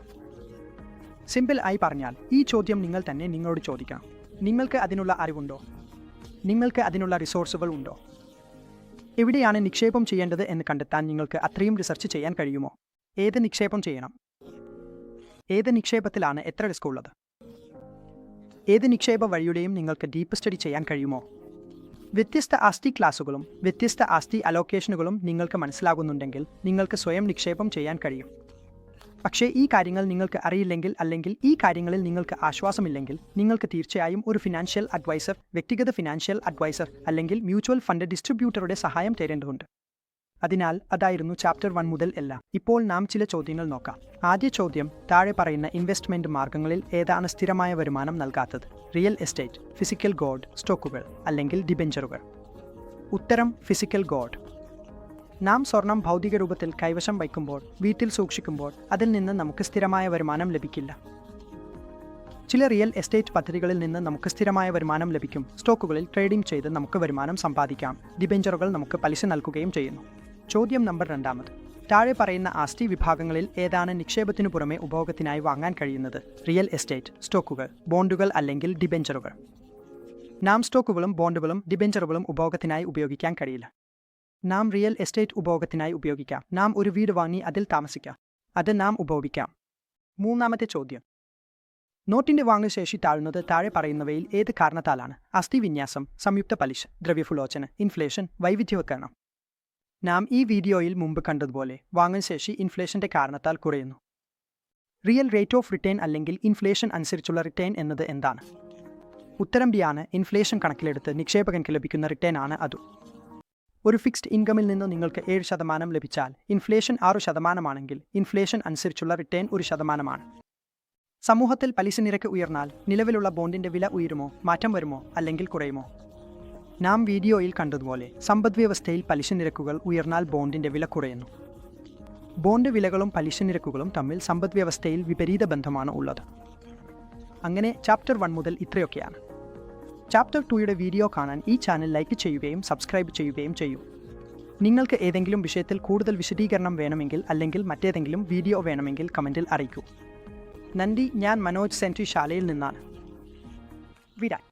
സിമ്പിൾ ആയി പറഞ്ഞാൽ, ഈ ചോദ്യം നിങ്ങൾ തന്നെ നിങ്ങളോട് ചോദിക്കണം. നിങ്ങൾക്ക് അതിനുള്ള അറിവുണ്ടോ? നിങ്ങൾക്ക് അതിനുള്ള റിസോഴ്സുകൾ ഉണ്ടോ? എവിടെയാണ് നിക്ഷേപം ചെയ്യേണ്ടത് എന്ന് കണ്ടെത്താൻ നിങ്ങൾക്ക് അത്രയും റിസർച്ച് ചെയ്യാൻ കഴിയുമോ? ഏത് നിക്ഷേപം ചെയ്യണം? ഏത് നിക്ഷേപത്തിലാണ് എത്ര റിസ്ക് ഉള്ളത്? ഏത് നിക്ഷേപ വഴിയുടെയും നിങ്ങൾക്ക് ഡീപ്പ് സ്റ്റഡി ചെയ്യാൻ കഴിയുമോ? വ്യത്യസ്ത ആസ്തി ക്ലാസുകളും വ്യത്യസ്ത ആസ്തി അലോക്കേഷനുകളും നിങ്ങൾക്ക് മനസ്സിലാകുന്നുണ്ടെങ്കിൽ നിങ്ങൾക്ക് സ്വയം നിക്ഷേപം ചെയ്യാൻ കഴിയും. പക്ഷേ ഈ കാര്യങ്ങൾ നിങ്ങൾക്ക് അറിയില്ലെങ്കിൽ, അല്ലെങ്കിൽ ഈ കാര്യങ്ങളിൽ നിങ്ങൾക്ക് ആശ്വാസമില്ലെങ്കിൽ, നിങ്ങൾക്ക് തീർച്ചയായും ഒരു ഫിനാൻഷ്യൽ അഡ്വൈസർ, വ്യക്തിഗത ഫിനാൻഷ്യൽ അഡ്വൈസർ അല്ലെങ്കിൽ മ്യൂച്വൽ ഫണ്ട് ഡിസ്ട്രിബ്യൂട്ടറുടെ സഹായം തേടേണ്ടതുണ്ട്. അതിനാൽ അതായിരുന്നു ചാപ്റ്റർ 1 മുതൽ എല്ലാം. ഇപ്പോൾ നാം ചില ചോദ്യങ്ങൾ നോക്കാം. ആദ്യ ചോദ്യം, താഴെ പറയുന്ന ഇൻവെസ്റ്റ്മെന്റ് മാർഗങ്ങളിൽ ഏതാണ് സ്ഥിരമായ വരുമാനം നൽകാത്തത്? റിയൽ എസ്റ്റേറ്റ്, ഫിസിക്കൽ ഗോൾഡ്, സ്റ്റോക്കുകൾ അല്ലെങ്കിൽ ഡിബെഞ്ചറുകൾ? ഉത്തരം ഫിസിക്കൽ ഗോൾഡ്. നാം സ്വർണം ഭൗതിക രൂപത്തിൽ കൈവശം വയ്ക്കുമ്പോൾ, വീട്ടിൽ സൂക്ഷിക്കുമ്പോൾ അതിൽ നിന്ന് നമുക്ക് സ്ഥിരമായ വരുമാനം ലഭിക്കില്ല. ചില റിയൽ എസ്റ്റേറ്റ് പദ്ധതികളിൽ നിന്ന് നമുക്ക് സ്ഥിരമായ വരുമാനം ലഭിക്കും. സ്റ്റോക്കുകളിൽ ട്രേഡിംഗ് ചെയ്ത് നമുക്ക് വരുമാനം സമ്പാദിക്കാം. ഡിബെഞ്ചറുകൾ നമുക്ക് പലിശ നൽകുകയും ചെയ്യുന്നു. ചോദ്യം നമ്പർ 2. താഴെ പറയുന്ന ആസ്തി വിഭാഗങ്ങളിൽ ഏതാണ് നിക്ഷേപത്തിനു പുറമെ ഉപഭോഗത്തിനായി വാങ്ങാൻ കഴിയുന്നത്? റിയൽ എസ്റ്റേറ്റ്, സ്റ്റോക്കുകൾ, ബോണ്ടുകൾ അല്ലെങ്കിൽ ഡിബെഞ്ചറുകൾ? നാം സ്റ്റോക്കുകളും ബോണ്ടുകളും ഡിബെഞ്ചറുകളും ഉപഭോഗത്തിനായി ഉപയോഗിക്കാൻ കഴിയില്ല. നാം റിയൽ എസ്റ്റേറ്റ് ഉപഭോഗത്തിനായി ഉപയോഗിക്കാം. നാം ഒരു വീട് വാങ്ങി അതിൽ താമസിക്കാം. അത് നാം ഉപഭോഗിക്കാം. മൂന്നാമത്തെ ചോദ്യം, നോട്ടിന്റെ വാങ്ങുശേഷി താഴുന്നത് താഴെ പറയുന്നവയിൽ ഏത് കാരണത്താലാണ്? ആസ്തി വിന്യാസം, സംയുക്ത പലിശ, ദ്രവ്യഫുലോചന, ഇൻഫ്ലേഷൻ, വൈവിധ്യവൽക്കരണം? നാം ഈ വീഡിയോയിൽ മുമ്പ് കണ്ടതുപോലെ വാങ്ങൽ ശേഷി ഇൻഫ്ലേഷന്റെ കാരണത്താൽ കുറയുന്നു. റിയൽ റേറ്റ് ഓഫ് റിട്ടേൺ അല്ലെങ്കിൽ ഇൻഫ്ലേഷൻ അനുസരിച്ചുള്ള റിട്ടേൺ എന്നത് എന്താണ്? ഉത്തരം ബി ആണ്. ഇൻഫ്ലേഷൻ കണക്കിലെടുത്ത് നിക്ഷേപകർക്ക് ലഭിക്കുന്ന റിട്ടേൺ ആണ് അത്. ഒരു ഫിക്സ്ഡ് ഇൻകമിൽ നിന്ന് നിങ്ങൾക്ക് 7% ലഭിച്ചാൽ ഇൻഫ്ലേഷൻ 6% ഇൻഫ്ലേഷൻ അനുസരിച്ചുള്ള റിട്ടേൺ 1%. സമൂഹത്തിൽ പലിശ നിരക്ക് ഉയർന്നാൽ നിലവിലുള്ള ബോണ്ടിന്റെ വില ഉയരുമോ, മാറ്റം വരുമോ, അല്ലെങ്കിൽ കുറയുമോ? നാം വീഡിയോയിൽ കണ്ടതുപോലെ സമ്പദ്വ്യവസ്ഥയിൽ പലിശ നിരക്കുകൾ ഉയർന്നാൽ ബോണ്ടിന്റെ വില കുറയുന്നു. ബോണ്ട് വിലകളും പലിശ നിരക്കുകളും തമ്മിൽ സമ്പദ്വ്യവസ്ഥയിൽ വിപരീത ബന്ധമാണ് ഉള്ളത്. അങ്ങനെ ചാപ്റ്റർ 1 മുതൽ ഇത്രയൊക്കെയാണ്. ചാപ്റ്റർ 2യുടെ വീഡിയോ കാണാൻ ഈ ചാനൽ ലൈക്ക് ചെയ്യുകയും സബ്സ്ക്രൈബ് ചെയ്യുകയും ചെയ്യൂ. നിങ്ങൾക്ക് ഏതെങ്കിലും വിഷയത്തിൽ കൂടുതൽ വിശദീകരണം വേണമെങ്കിൽ അല്ലെങ്കിൽ മറ്റേതെങ്കിലും വീഡിയോ വേണമെങ്കിൽ കമൻറ്റിൽ അറിയിക്കൂ. നന്ദി. ഞാൻ മനോജ് സെൻട്രി ശാലയിൽ നിന്നാണ്. വിടാൻ.